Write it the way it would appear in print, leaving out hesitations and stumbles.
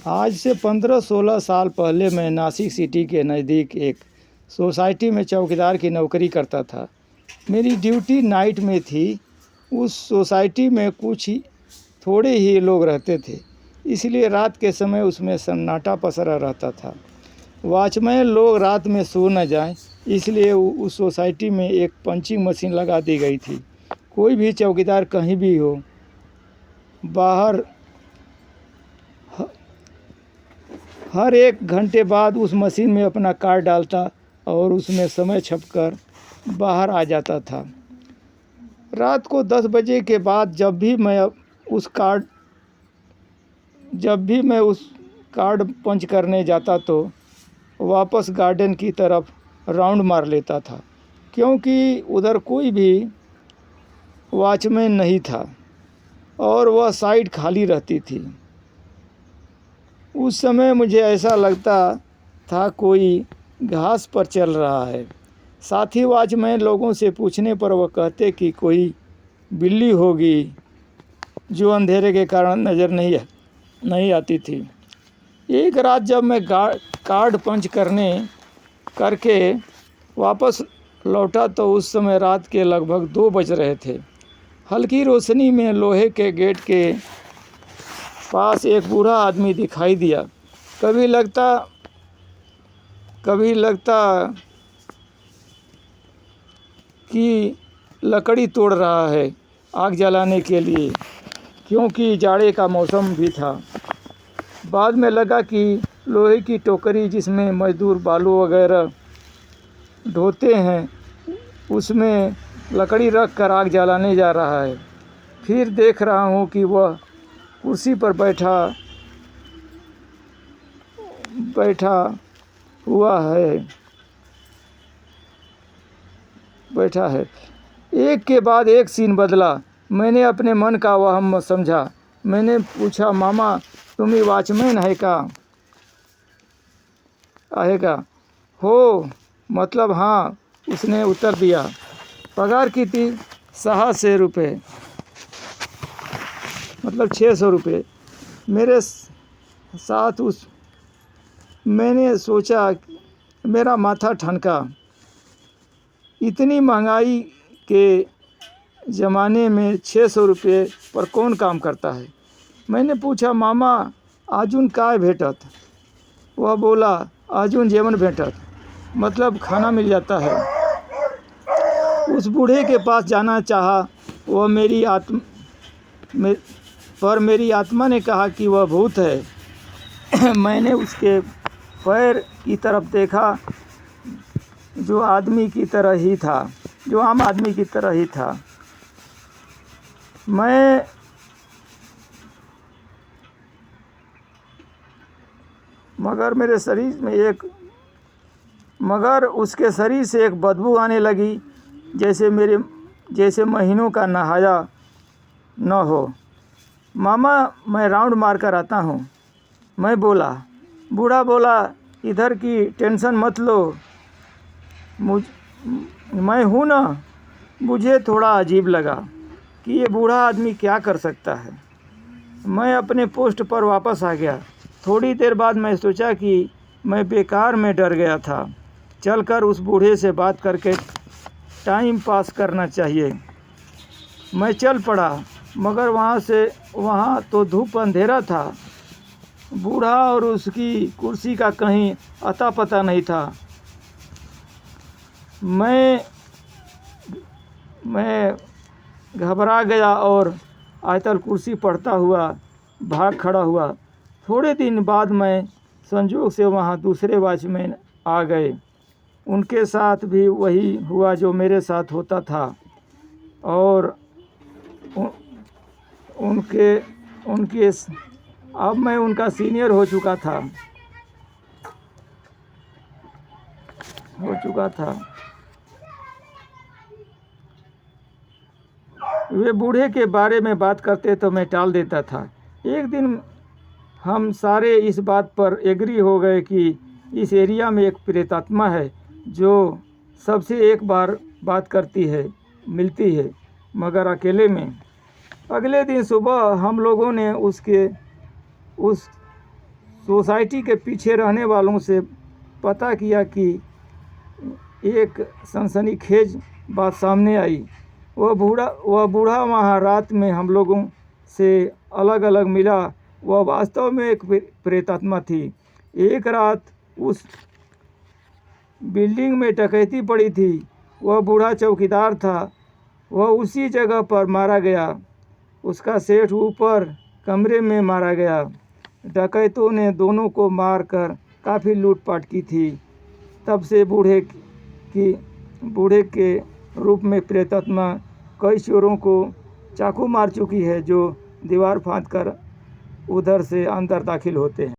आज से 15-16 साल पहले मैं नासिक सिटी के नज़दीक एक सोसाइटी में चौकीदार की नौकरी करता था। मेरी ड्यूटी नाइट में थी। उस सोसाइटी में कुछ ही थोड़े ही लोग रहते थे, इसलिए रात के समय उसमें सन्नाटा पसरा रहता था। वॉचमैन लोग रात में सो न जाएं, इसलिए उस सोसाइटी में एक पंचिंग मशीन लगा दी गई थी। कोई भी चौकीदार कहीं भी हो, बाहर हर 1 घंटे बाद उस मशीन में अपना कार्ड डालता और उसमें समय छपकर बाहर आ जाता था। रात को 10 बजे के बाद जब भी मैं उस कार्ड पंच करने जाता तो वापस गार्डन की तरफ राउंड मार लेता था, क्योंकि उधर कोई भी वॉचमैन नहीं था और वह साइड खाली रहती थी। उस समय मुझे ऐसा लगता था कोई घास पर चल रहा है। साथी वॉचमैन लोगों से पूछने पर वह कहते कि कोई बिल्ली होगी जो अंधेरे के कारण नज़र नहीं आती थी। एक रात जब मैं कार्ड पंच करके वापस लौटा तो उस समय रात के लगभग 2 बज रहे थे। हल्की रोशनी में लोहे के गेट के पास एक बूढ़ा आदमी दिखाई दिया। कभी लगता कि लकड़ी तोड़ रहा है आग जलाने के लिए, क्योंकि जाड़े का मौसम भी था। बाद में लगा कि लोहे की टोकरी जिसमें मजदूर बालू वगैरह ढोते हैं, उसमें लकड़ी रख कर आग जलाने जा रहा है। फिर देख रहा हूँ कि वह कुर्सी पर बैठा है। एक के बाद एक सीन बदला। मैंने अपने मन का वहम समझा। मैंने पूछा, मामा तुम ही वॉचमैन है का? हो, मतलब हाँ, उसने उत्तर दिया। पगार की थी 600 रुपये, मतलब 600 रुपये मेरे साथ। मैंने सोचा, मेरा माथा ठनका। इतनी महंगाई के ज़माने में 600 रुपये पर कौन काम करता है? मैंने पूछा, मामा आजुन काय भेटत? वह बोला, आजुन जेवन भेटत, मतलब खाना मिल जाता है। उस बूढ़े के पास जाना चाहा, वह मेरी आत्मा ने कहा कि वह भूत है। मैंने उसके पैर की तरफ देखा, जो आम आदमी की तरह ही था। मगर उसके शरीर से एक बदबू आने लगी, जैसे महीनों का नहाया न हो। मामा मैं राउंड मार कर आता हूँ, मैं बोला। बूढ़ा बोला, इधर की टेंशन मत लो, मैं हूँ ना। मुझे थोड़ा अजीब लगा कि ये बूढ़ा आदमी क्या कर सकता है। मैं अपने पोस्ट पर वापस आ गया। थोड़ी देर बाद मैं सोचा कि मैं बेकार में डर गया था। चलकर उस बूढ़े से बात करके टाइम पास करना चाहिए। मैं चल पड़ा, मगर वहाँ तो धूप अंधेरा था। बूढ़ा और उसकी कुर्सी का कहीं अता पता नहीं था। मैं घबरा गया और आयतल कुर्सी पढ़ता हुआ भाग खड़ा हुआ। थोड़े दिन बाद मैं संजोग से वहाँ दूसरे वॉचमैन आ गए। उनके साथ भी वही हुआ जो मेरे साथ होता था, और अब मैं उनका सीनियर हो चुका था। वे बूढ़े के बारे में बात करते तो मैं टाल देता था। एक दिन हम सारे इस बात पर एग्री हो गए कि इस एरिया में एक प्रेतात्मा है जो सबसे एक बार बात मिलती है, मगर अकेले में। अगले दिन सुबह हम लोगों ने उस सोसाइटी के पीछे रहने वालों से पता किया कि एक सनसनीखेज बात सामने आई। वह बूढ़ा वहाँ रात में हम लोगों से अलग अलग मिला। वह वास्तव में एक प्रेतात्मा थी। एक रात उस बिल्डिंग में डकैती पड़ी थी। वह बूढ़ा चौकीदार था। वह उसी जगह पर मारा गया। उसका सेठ ऊपर कमरे में मारा गया। डकैतों ने दोनों को मारकर काफ़ी लूटपाट की थी। तब से बूढ़े के रूप में प्रेतात्मा कई चोरों को चाकू मार चुकी है, जो दीवार फांदकर उधर से अंदर दाखिल होते हैं।